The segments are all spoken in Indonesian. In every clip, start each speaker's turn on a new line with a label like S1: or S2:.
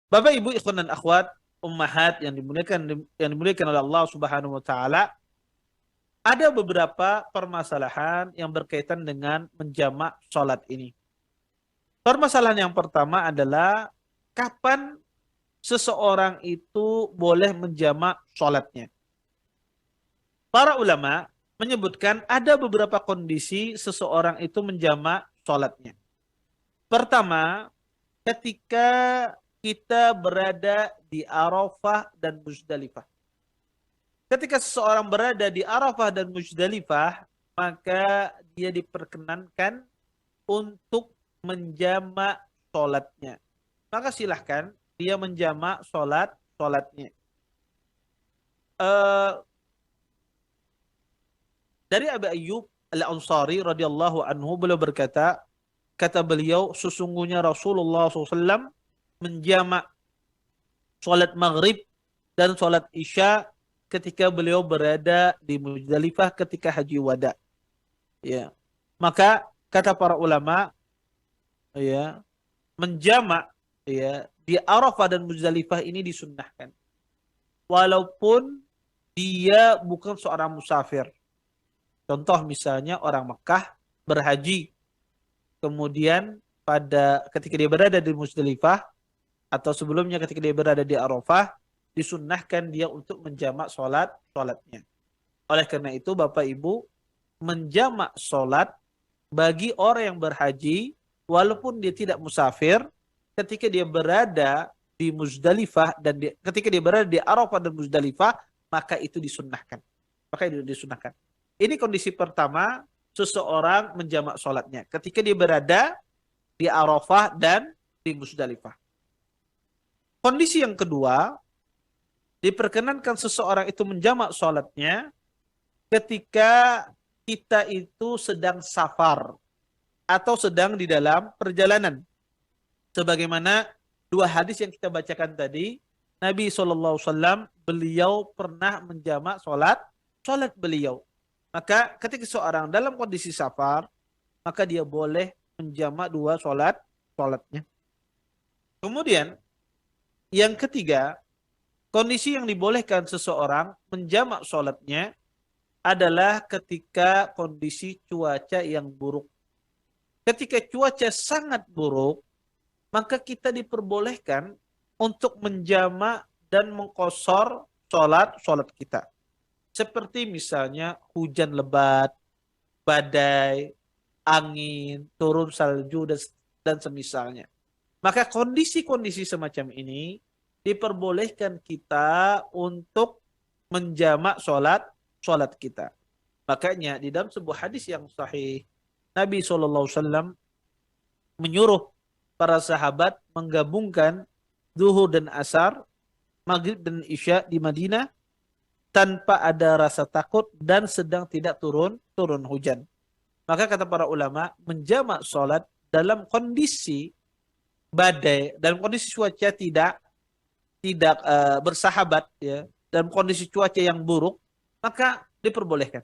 S1: Bapak Ibu ikhwan dan akhwat, ummahat yang dimuliakan oleh Allah Subhanahu wa taala, ada beberapa permasalahan yang berkaitan dengan menjamak salat ini. Permasalahan yang pertama adalah kapan seseorang itu boleh menjamak salatnya. Para ulama menyebutkan ada beberapa kondisi seseorang itu menjamak salatnya. Pertama, ketika kita berada di Arafah dan Muzdalifah. Ketika seseorang berada di Arafah dan Muzdalifah, maka dia diperkenankan untuk menjamak sholatnya. Maka silahkan dia menjamak sholatnya. Eh, dari Abu Ayyub Al-Ansari radhiyallahu anhu, beliau berkata, kata beliau, sesungguhnya Rasulullah SAW menjamak sholat maghrib dan sholat isya ketika beliau berada di Muzdalifah ketika haji wada. Ya. Maka kata para ulama, ya, menjamak, ya, di Arafah dan Muzdalifah ini disunnahkan. Walaupun dia bukan seorang musafir. Contoh misalnya orang Mekah berhaji, kemudian ketika dia berada di Muzdalifah atau sebelumnya ketika dia berada di Arafah, disunnahkan dia untuk menjamak sholatnya. Oleh karena itu Bapak Ibu, menjamak sholat bagi orang yang berhaji walaupun dia tidak musafir, ketika dia berada di Muzdalifah ketika dia berada di Arafah dan Muzdalifah, maka itu disunnahkan. Maka itu disunnahkan. Ini kondisi pertama seseorang menjamak sholatnya ketika dia berada di Arafah dan di Muzdalifah. Kondisi yang kedua, diperkenankan seseorang itu menjamak sholatnya ketika kita itu sedang safar atau sedang di dalam perjalanan. Sebagaimana dua hadis yang kita bacakan tadi, Nabi SAW beliau pernah menjamak sholat beliau. Maka ketika seorang dalam kondisi safar, maka dia boleh menjamak dua sholatnya. Kemudian yang ketiga, kondisi yang dibolehkan seseorang menjamak sholatnya adalah ketika kondisi cuaca yang buruk. Ketika cuaca sangat buruk, maka kita diperbolehkan untuk menjamak dan mengqashar sholat kita. Seperti misalnya hujan lebat, badai, angin, turun salju, dan semisalnya. Maka kondisi-kondisi semacam ini diperbolehkan kita untuk menjamak sholat kita. Makanya di dalam sebuah hadis yang sahih, Nabi SAW menyuruh para sahabat menggabungkan zuhur dan asar, maghrib dan isya di Madinah tanpa ada rasa takut dan sedang tidak turun hujan. Maka kata para ulama, menjamak sholat dalam kondisi badai, dalam kondisi cuaca tidak bersahabat, ya, dalam kondisi cuaca yang buruk, maka diperbolehkan.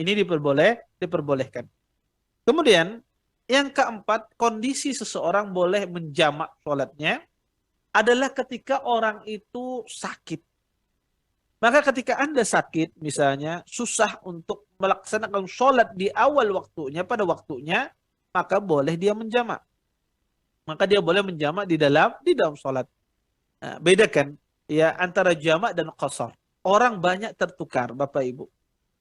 S1: Ini diperbolehkan. Kemudian yang keempat, kondisi seseorang boleh menjamak sholatnya adalah ketika orang itu sakit. Maka ketika Anda sakit, misalnya susah untuk melaksanakan sholat di awal waktunya, pada waktunya, maka boleh dia menjamak. Maka dia boleh menjamak di dalam sholat. Nah, bedakan ya antara jamak dan qasar. Orang banyak tertukar, Bapak Ibu.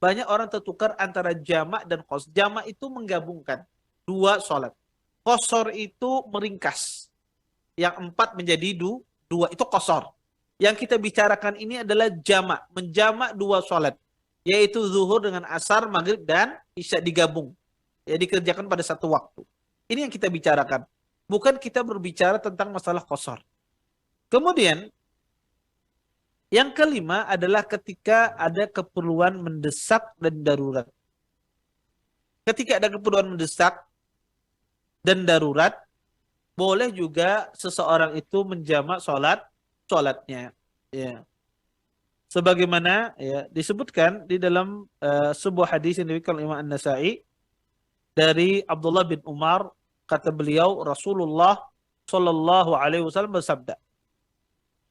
S1: Banyak orang tertukar antara jamak dan qasar. Jamak itu menggabungkan dua sholat. Qasar itu meringkas. Yang empat menjadi dua, itu qasar. Yang kita bicarakan ini adalah jamak. Menjamak dua sholat. Yaitu zuhur dengan asar, maghrib, dan isya digabung. Ya, dikerjakan pada satu waktu. Ini yang kita bicarakan. Bukan kita berbicara tentang masalah qasar. Kemudian, yang kelima adalah ketika ada keperluan mendesak dan darurat. Ketika ada keperluan mendesak dan darurat, boleh juga seseorang itu menjamak sholatnya. Ya. Sebagaimana ya, disebutkan di dalam sebuah hadis yang diriwayatkan oleh Imam An-Nasa'i dari Abdullah bin Umar, kata beliau, Rasulullah Shallallahu Alaihi Wasallam bersabda,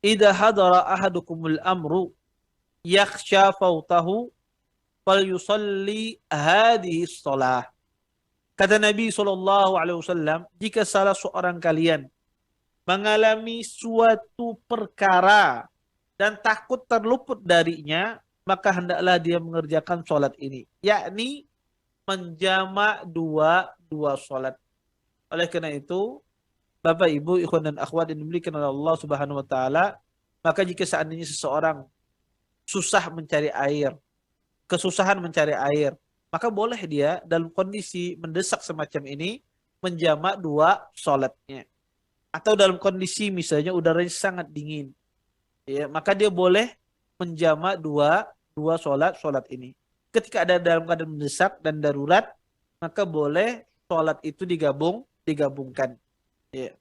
S1: idza hadara ahadukumul amru yakhsha fautahu falyusalli hadhihi shalah. Kata Nabi SAW, jika salah seorang kalian mengalami suatu perkara dan takut terluput darinya, maka hendaklah dia mengerjakan sholat ini. Yakni menjamak dua sholat. Oleh karena itu, Bapak, Ibu, ikhwan dan akhwat yang dimiliki oleh Allah Subhanahu wa taala, maka jika seandainya seseorang susah mencari air, kesusahan mencari air, maka boleh dia dalam kondisi mendesak semacam ini menjamak dua sholatnya. Atau dalam kondisi misalnya udaranya sangat dingin, ya, maka dia boleh menjamak dua sholat ini. Ketika ada dalam keadaan mendesak dan darurat, maka boleh sholat itu digabungkan. Ya.